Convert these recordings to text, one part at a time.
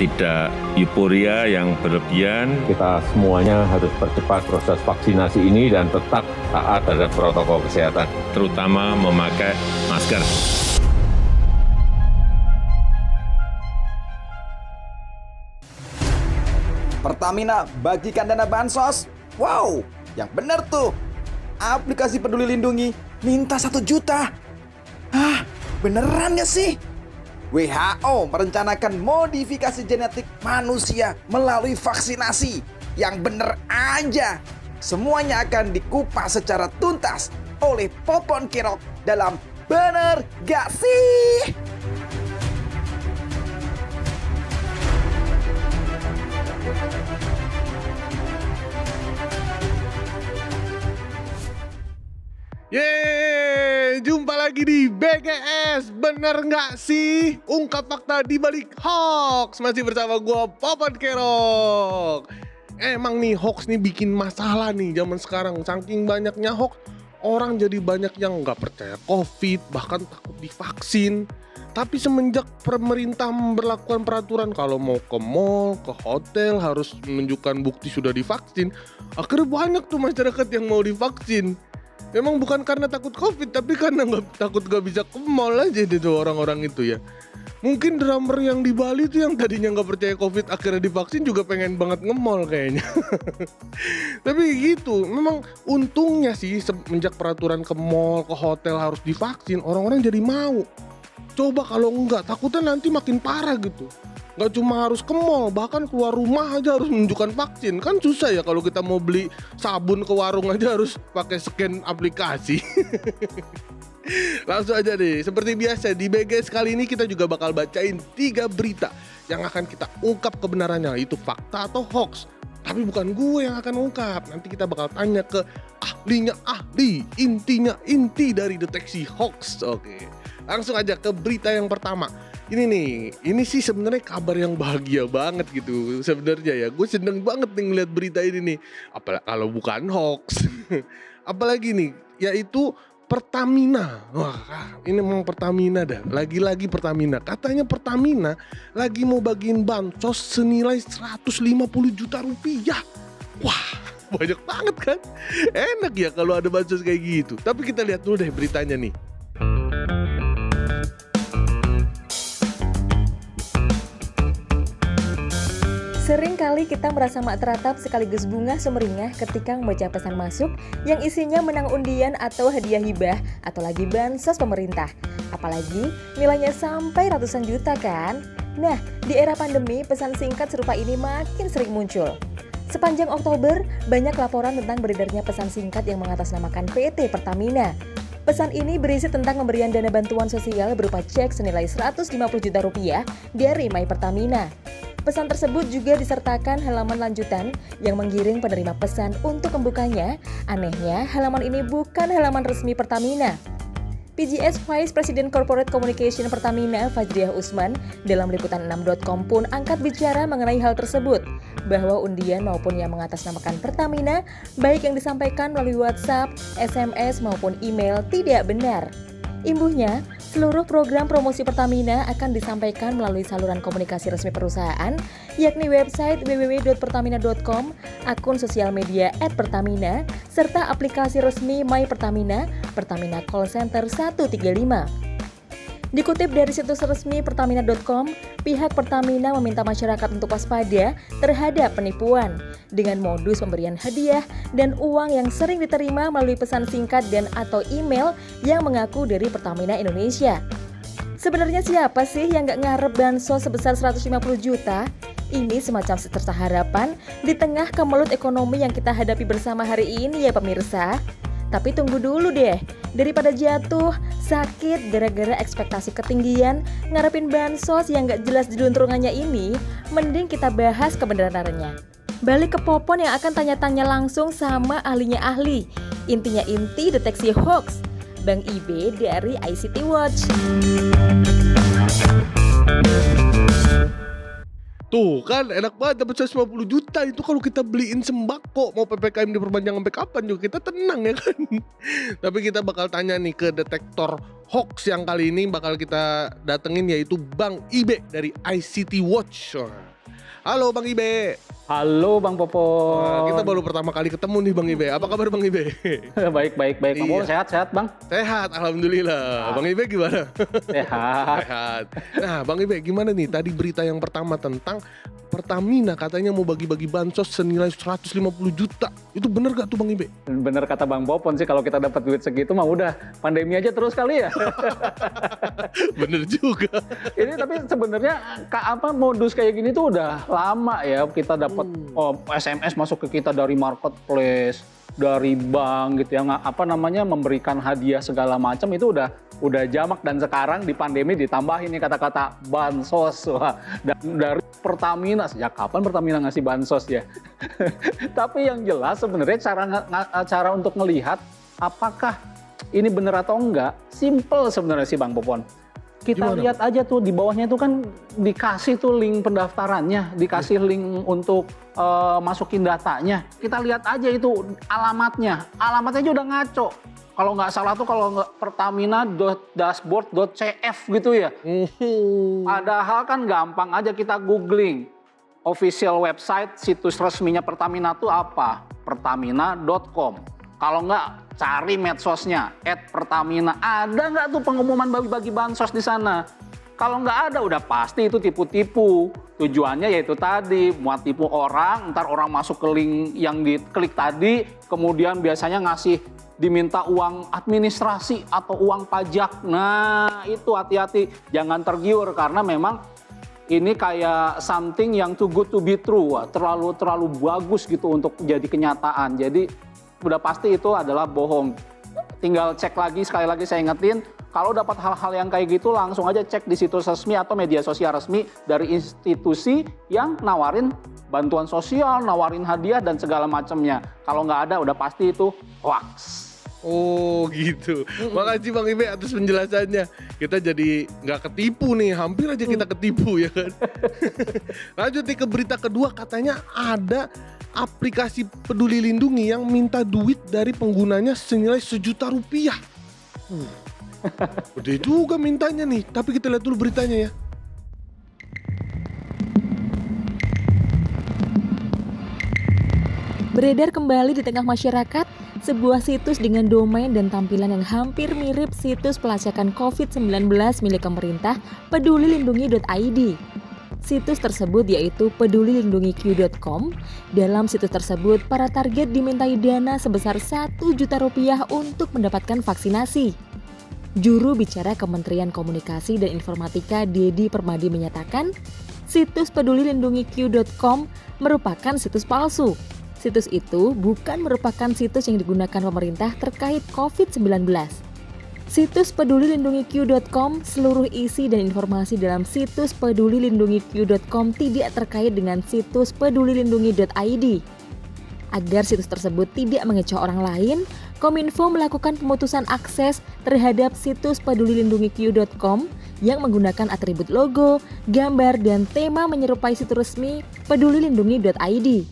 tidak euforia yang berlebihan. Kita semuanya harus percepat proses vaksinasi ini dan tetap taat terhadap protokol kesehatan. Terutama memakai masker. Pertamina bagikan dana bansos. Wow, yang benar tuh. Aplikasi Peduli Lindungi minta 1 juta. Hah, beneran gak sih? WHO merencanakan modifikasi genetik manusia melalui vaksinasi. Yang bener aja. Semuanya akan dikupas secara tuntas oleh Popon Kerok dalam Bener Gak Sih? Yeay, jumpa lagi di BGS, bener nggak sih? Ungkap fakta di balik hoax. Masih bersama gua Popon Kerok. Emang nih hoax nih bikin masalah nih zaman sekarang. Saking banyaknya hoax, orang jadi banyak yang nggak percaya COVID, bahkan takut divaksin. Tapi semenjak pemerintah memberlakukan peraturan kalau mau ke mall, ke hotel harus menunjukkan bukti sudah divaksin, akhirnya banyak tuh masyarakat yang mau divaksin. Memang bukan karena takut COVID, tapi karena takut gak bisa ke mall aja tuh orang-orang itu ya. Mungkin drummer yang di Bali tuh yang tadinya gak percaya COVID akhirnya divaksin juga pengen banget nge-mall kayaknya. Tapi gitu, memang untungnya sih semenjak peraturan ke mall, ke hotel harus divaksin, orang-orang jadi mau. Coba kalau enggak, takutnya nanti makin parah gitu. Gak cuma harus ke mall, bahkan keluar rumah aja harus menunjukkan vaksin. Kan susah ya kalau kita mau beli sabun ke warung aja harus pakai scan aplikasi. Langsung aja deh, seperti biasa di BGS kali ini kita juga bakal bacain 3 berita yang akan kita ungkap kebenarannya, itu fakta atau hoax. Tapi bukan gue yang akan ungkap, nanti kita bakal tanya ke ahlinya ahli, intinya inti dari deteksi hoax. Oke, langsung aja ke berita yang pertama. Ini sih sebenarnya kabar yang bahagia banget gitu sebenarnya ya. Gue seneng banget nih ngeliat berita ini nih. Apalagi kalau bukan hoax. Apalagi nih, yaitu Pertamina. Wah, ini memang Pertamina dah. Lagi-lagi Pertamina. Katanya Pertamina lagi mau bagiin bansos senilai 150 juta rupiah. Wah, banyak banget kan? Enak ya kalau ada bansos kayak gitu. Tapi kita lihat dulu deh beritanya nih. Sering kali kita merasa mak teratap sekaligus bunga sumringah ketika membaca pesan masuk yang isinya menang undian atau hadiah hibah atau lagi bansos pemerintah. Apalagi nilainya sampai ratusan juta kan? Nah, di era pandemi pesan singkat serupa ini makin sering muncul. Sepanjang Oktober, banyak laporan tentang beredarnya pesan singkat yang mengatasnamakan PT Pertamina. Pesan ini berisi tentang pemberian dana bantuan sosial berupa cek senilai 150 juta rupiah dari My Pertamina. Pesan tersebut juga disertakan halaman lanjutan yang menggiring penerima pesan untuk membukanya. Anehnya, halaman ini bukan halaman resmi Pertamina. PGS Vice President Corporate Communication Pertamina, Fajriah Usman, dalam liputan 6.com pun angkat bicara mengenai hal tersebut, bahwa undian maupun yang mengatasnamakan Pertamina, baik yang disampaikan melalui WhatsApp, SMS maupun email tidak benar. Imbuhnya, seluruh program promosi Pertamina akan disampaikan melalui saluran komunikasi resmi perusahaan, yakni website www.pertamina.com, akun sosial media @pertamina, serta aplikasi resmi My Pertamina, Pertamina Call Center 135. Dikutip dari situs resmi pertamina.com, pihak Pertamina meminta masyarakat untuk waspada terhadap penipuan dengan modus pemberian hadiah dan uang yang sering diterima melalui pesan singkat dan atau email yang mengaku dari Pertamina Indonesia. Sebenarnya siapa sih yang gak ngarep bansos sebesar 150 juta? Ini semacam secerca harapan di tengah kemelut ekonomi yang kita hadapi bersama hari ini ya pemirsa. Tapi tunggu dulu deh, daripada jatuh, sakit gara-gara ekspektasi ketinggian, ngarepin bansos yang gak jelas jeluntrungannya ini, mending kita bahas kebenarannya. Balik ke Popon yang akan tanya-tanya langsung sama ahlinya ahli. Intinya inti deteksi hoax. Bang Ibe dari ICT Watch. Tuh kan enak banget dapat 150 juta itu kalau kita beliin sembako. Mau PPKM diperpanjang sampai kapan juga kita tenang ya kan. Tapi kita bakal tanya nih ke detektor hoax yang kali ini bakal kita datengin, yaitu Bang Ibe dari ICT Watch. Halo Bang Ibe. Halo Bang Popon. Nah, kita baru pertama kali ketemu nih Bang Ibe. Apa kabar Bang Ibe? Baik. Bang Popon sehat Bang? Sehat, alhamdulillah. Bang Ibe gimana? Sehat. Nah Bang Ibe gimana nih tadi berita yang pertama tentang Pertamina katanya mau bagi-bagi bansos senilai 150 juta. Itu bener gak tuh Bang Ibe? Bener kata Bang Popon sih, kalau kita dapat duit segitu mah udah pandemi aja terus kali ya. Bener juga. Ini tapi sebenarnya modus kayak gini tuh udah lama ya. Kita dapat SMS masuk ke kita dari marketplace, dari bank gitu ya, memberikan hadiah segala macam, itu udah jamak. Dan sekarang di pandemi ditambahin nih kata-kata bansos. Wah, dan dari Pertamina, sejak kapan Pertamina ngasih bansos ya? Tapi yang jelas sebenarnya cara untuk melihat apakah ini benar atau enggak, simple sebenarnya sih Bang Popon. Kita lihat aja tuh di bawahnya itu kan dikasih tuh link pendaftarannya, dikasih link untuk masukin datanya. Kita lihat aja itu alamatnya aja udah ngaco. Kalau nggak salah tuh pertamina.dashboard.cf gitu ya. Padahal kan gampang aja kita googling. Official website situs resminya Pertamina tuh apa? Pertamina.com. Kalau nggak cari medsosnya @Pertamina. Ada nggak tuh pengumuman bagi-bagi bansos di sana? Kalau nggak ada udah pasti itu tipu-tipu. Tujuannya yaitu tadi mau tipu orang, ntar orang masuk ke link yang diklik tadi, kemudian biasanya diminta uang administrasi atau uang pajak. Nah itu hati-hati, jangan tergiur karena memang ini kayak something yang too good to be true, terlalu bagus gitu untuk jadi kenyataan. Jadi udah pasti itu adalah bohong. Tinggal cek lagi, sekali lagi saya ingetin, kalau dapat hal-hal yang kayak gitu langsung aja cek di situs resmi atau media sosial resmi dari institusi yang nawarin bantuan sosial, nawarin hadiah dan segala macamnya. Kalau nggak ada udah pasti itu hoax. Oh gitu. Makasih Bang Ibe atas penjelasannya. Kita jadi nggak ketipu nih, hampir aja kita ketipu ya kan. Lanjut nih ke berita kedua, katanya ada aplikasi Peduli Lindungi yang minta duit dari penggunanya senilai Rp1.000.000. Gede juga mintanya nih, tapi kita lihat dulu beritanya ya. Beredar kembali di tengah masyarakat sebuah situs dengan domain dan tampilan yang hampir mirip situs pelacakan COVID-19 milik pemerintah pedulilindungi.id. Situs tersebut yaitu pedulilindungiq.com. Dalam situs tersebut, para target dimintai dana sebesar Rp1 juta untuk mendapatkan vaksinasi. Juru bicara Kementerian Komunikasi dan Informatika Dedi Permadi menyatakan, situs pedulilindungiq.com merupakan situs palsu. Situs itu bukan merupakan situs yang digunakan pemerintah terkait COVID-19. Situs pedulilindungiq.com, seluruh isi dan informasi dalam situs pedulilindungiq.com tidak terkait dengan situs pedulilindungi.id. Agar situs tersebut tidak mengecoh orang lain, Kominfo melakukan pemutusan akses terhadap situs pedulilindungiq.com yang menggunakan atribut logo, gambar, dan tema menyerupai situs resmi pedulilindungi.id.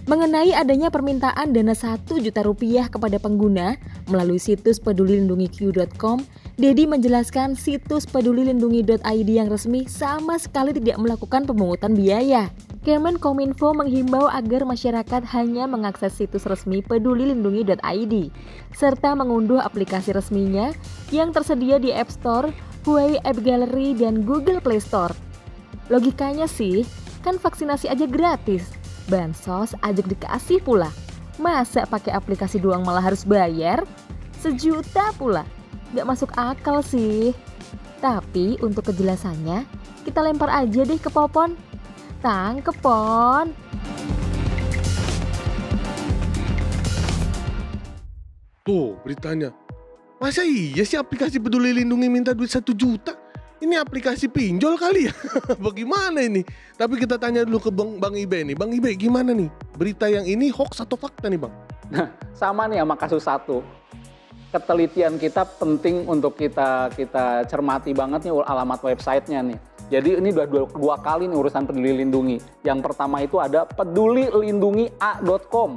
Mengenai adanya permintaan dana Rp1 juta kepada pengguna melalui situs pedulilindungiq.com, Dedi menjelaskan situs pedulilindungi.id yang resmi sama sekali tidak melakukan pemungutan biaya. Kemenkominfo menghimbau agar masyarakat hanya mengakses situs resmi pedulilindungi.id serta mengunduh aplikasi resminya yang tersedia di App Store, Huawei App Gallery, dan Google Play Store. Logikanya sih, kan vaksinasi aja gratis. Bansos ajak dikasih pula. Masa pakai aplikasi doang malah harus bayar? Rp1 juta pula. Gak masuk akal sih. Tapi untuk kejelasannya, kita lempar aja deh ke Popon. Tangkep, Pon. Tuh beritanya. Masa iya sih aplikasi Peduli Lindungi minta duit 1 juta? Ini aplikasi pinjol kali ya? Bagaimana ini? Tapi kita tanya dulu ke Bang Ibe nih. Bang Ibe gimana nih? Berita yang ini hoax atau fakta nih Bang? Nah, sama nih sama kasus 1. Ketelitian kita penting untuk kita cermati banget nih alamat websitenya nih. Jadi ini dua kali nih urusan Peduli Lindungi. Yang pertama itu ada pedulilindungia.com,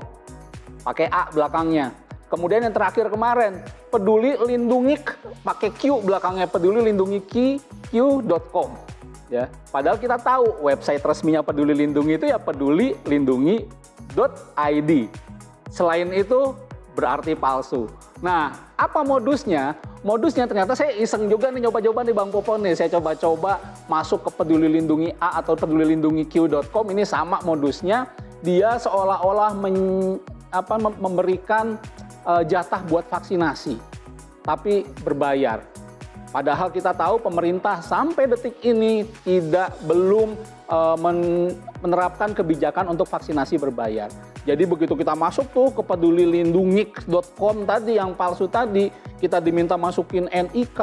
pakai A belakangnya. Kemudian yang terakhir kemarin, Peduli Lindungi pakai Q belakangnya, pedulilindungi.com. Ya, padahal kita tahu website resminya Peduli Lindungi itu ya pedulilindungi.id. Selain itu berarti palsu. Nah, apa modusnya? Modusnya ternyata saya iseng juga nih nyoba-coba nih Bang Popon nih. Saya coba-coba masuk ke Peduli Lindungi A atau pedulilindungi.q.com. Ini sama modusnya. Dia seolah-olah memberikan jatah buat vaksinasi, tapi berbayar. Padahal kita tahu pemerintah sampai detik ini belum menerapkan kebijakan untuk vaksinasi berbayar. Jadi begitu kita masuk tuh ke pedulilindungi.com tadi yang palsu tadi, kita diminta masukin NIK,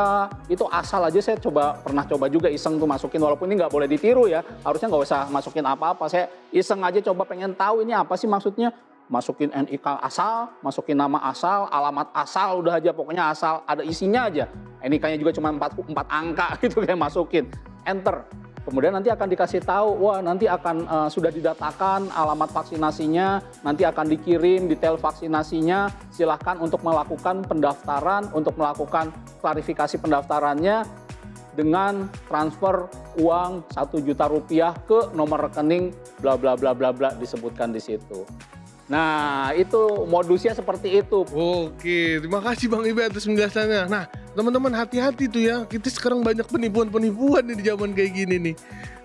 itu asal aja. Saya pernah coba juga iseng tuh masukin, walaupun ini nggak boleh ditiru ya, harusnya nggak usah masukin apa-apa. Saya iseng aja coba pengen tahu ini apa sih maksudnya. Masukin NIK asal, masukin nama asal, alamat asal, udah aja pokoknya asal, ada isinya aja. NIK-nya juga cuma 4 angka gitu kayak masukin, enter. Kemudian nanti akan dikasih tahu, wah nanti akan sudah didatakan alamat vaksinasinya, nanti akan dikirim detail vaksinasinya, silahkan untuk melakukan pendaftaran, untuk melakukan klarifikasi pendaftarannya dengan transfer uang 1 juta rupiah ke nomor rekening bla bla bla bla bla disebutkan di situ. Nah, itu modusnya seperti itu. Oke, terima kasih Bang Ibe atas penjelasannya. Nah, teman-teman hati-hati tuh ya. Kita sekarang banyak penipuan-penipuan nih di zaman kayak gini nih.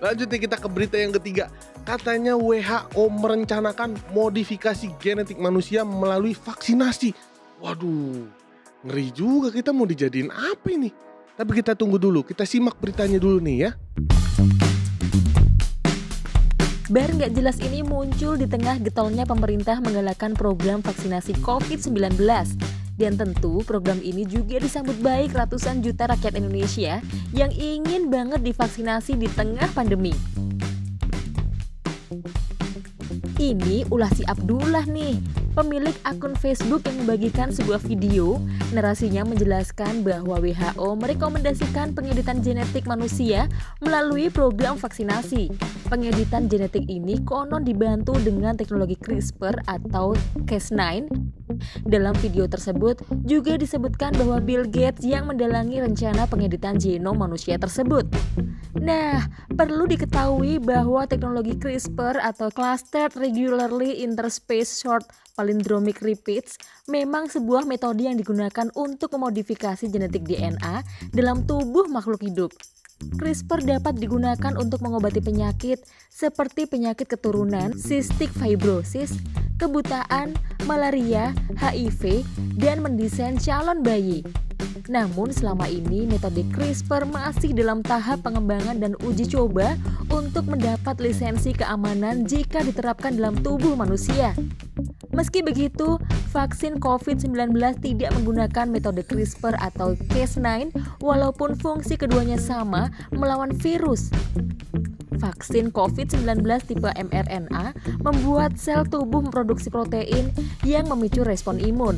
Lanjut nih kita ke berita yang ketiga. Katanya WHO merencanakan modifikasi genetik manusia melalui vaksinasi. Waduh, ngeri juga, kita mau dijadiin apa ini? Tapi kita tunggu dulu, kita simak beritanya dulu nih ya. Bar nggak jelas ini muncul di tengah getolnya pemerintah menggalakkan program vaksinasi COVID-19. Dan tentu program ini juga disambut baik ratusan juta rakyat Indonesia yang ingin banget divaksinasi di tengah pandemi. Ini ulah si Abdullah nih, pemilik akun Facebook yang membagikan sebuah video. Narasinya menjelaskan bahwa WHO merekomendasikan pengeditan genetik manusia melalui program vaksinasi. Pengeditan genetik ini konon dibantu dengan teknologi CRISPR atau Cas9. Dalam video tersebut juga disebutkan bahwa Bill Gates yang mendalangi rencana pengeditan genom manusia tersebut. Nah, perlu diketahui bahwa teknologi CRISPR atau Clustered Regularly Interspaced Short Palindromic Repeats memang sebuah metode yang digunakan untuk memodifikasi genetik DNA dalam tubuh makhluk hidup. CRISPR dapat digunakan untuk mengobati penyakit seperti penyakit keturunan, cystic fibrosis, kebutaan, malaria, HIV, dan mendesain calon bayi. Namun selama ini metode CRISPR masih dalam tahap pengembangan dan uji coba untuk mendapat lisensi keamanan jika diterapkan dalam tubuh manusia. Meski begitu, vaksin COVID-19 tidak menggunakan metode CRISPR atau Cas9 walaupun fungsi keduanya sama melawan virus. Vaksin COVID-19 tipe mRNA membuat sel tubuh memproduksi protein yang memicu respon imun.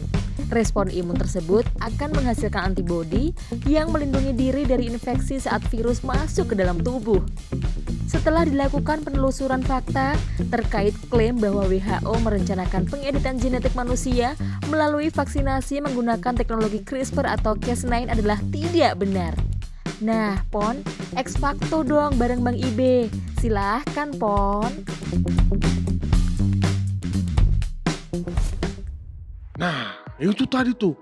Respon imun tersebut akan menghasilkan antibodi yang melindungi diri dari infeksi saat virus masuk ke dalam tubuh. Setelah dilakukan penelusuran fakta terkait klaim bahwa WHO merencanakan pengeditan genetik manusia melalui vaksinasi menggunakan teknologi CRISPR atau Cas9 adalah tidak benar. Nah, Pon, X Facto dong bareng Bang Ibe. Silahkan, Pon. Nah, itu tadi tuh.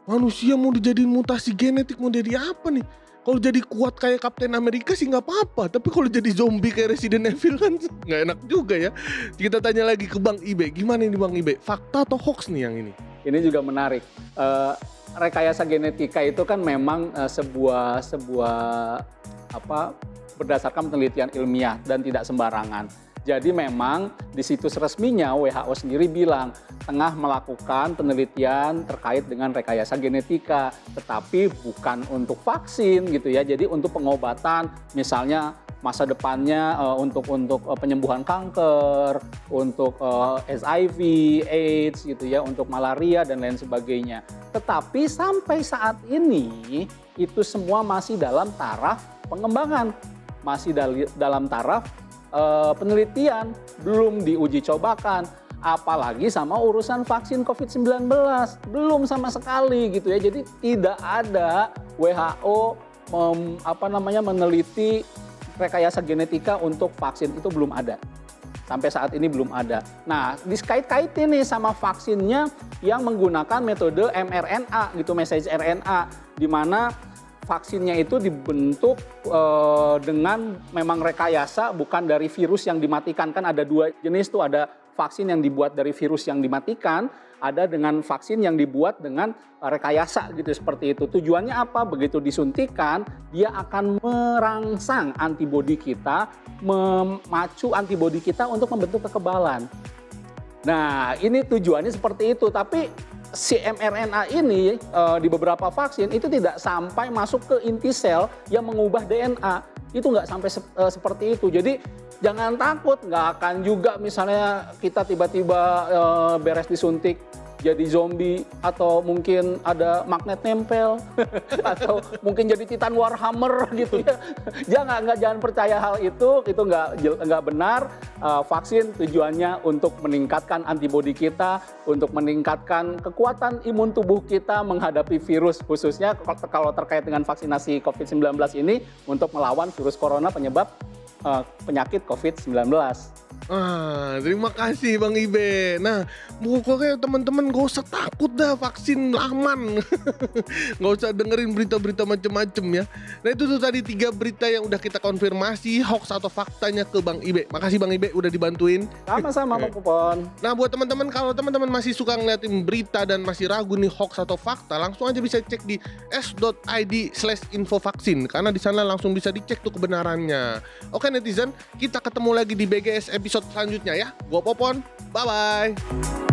Manusia mau dijadiin mutasi genetik, mau jadi apa nih? Kalau jadi kuat kayak Kapten Amerika sih nggak apa-apa. Tapi kalau jadi zombie kayak Resident Evil kan nggak enak juga ya. Kita tanya lagi ke Bang Ibe. Gimana ini Bang Ibe? Fakta atau hoax nih yang ini? Ini juga menarik. Rekayasa genetika itu kan memang sebuah berdasarkan penelitian ilmiah dan tidak sembarangan. Jadi memang di situs resminya WHO sendiri bilang tengah melakukan penelitian terkait dengan rekayasa genetika, tetapi bukan untuk vaksin gitu ya. Jadi untuk pengobatan, misalnya masa depannya untuk penyembuhan kanker, untuk HIV, AIDS gitu ya, untuk malaria dan lain sebagainya. Tetapi sampai saat ini itu semua masih dalam taraf pengembangan. masih dalam taraf penelitian, belum diuji cobakan. Apalagi sama urusan vaksin COVID-19, belum sama sekali gitu ya. Jadi tidak ada WHO meneliti rekayasa genetika untuk vaksin, itu belum ada. Sampai saat ini belum ada. Nah, dikait-kaitin nih sama vaksinnya yang menggunakan metode mRNA gitu, messenger RNA, di mana vaksinnya itu dibentuk dengan memang rekayasa, bukan dari virus yang dimatikan. Kan ada dua jenis tuh, ada vaksin yang dibuat dari virus yang dimatikan, ada dengan vaksin yang dibuat dengan rekayasa gitu, seperti itu. Tujuannya apa? Begitu disuntikan, dia akan merangsang antibodi kita, memacu antibodi kita untuk membentuk kekebalan. Nah, ini tujuannya seperti itu. Tapi si mRNA ini di beberapa vaksin itu tidak sampai masuk ke inti sel yang mengubah DNA. Itu nggak sampai seperti itu. Jadi jangan takut, nggak akan juga misalnya kita tiba-tiba beres disuntik jadi zombie, atau mungkin ada magnet nempel atau mungkin jadi Titan Warhammer gitu ya. Jangan percaya hal itu nggak benar. Vaksin tujuannya untuk meningkatkan antibodi kita, untuk meningkatkan kekuatan imun tubuh kita menghadapi virus, khususnya kalau terkait dengan vaksinasi COVID-19 ini untuk melawan virus corona penyebab penyakit COVID-19. Terima kasih Bang Ibe. Nah, pokoknya teman-teman gak usah takut dah vaksin aman. Gak usah dengerin berita-berita macem-macem ya. Nah, itu tuh tadi 3 berita yang udah kita konfirmasi hoax atau faktanya ke Bang Ibe. Makasih Bang Ibe udah dibantuin. Sama-sama Bang Kupon. Nah, buat teman-teman, kalau teman-teman masih suka ngeliatin berita dan masih ragu nih hoax atau fakta, langsung aja bisa cek di s.id/infovaksin, karena di sana langsung bisa dicek tuh kebenarannya. Oke netizen, kita ketemu lagi di BGS episode selanjutnya ya. Gua Popon, bye-bye.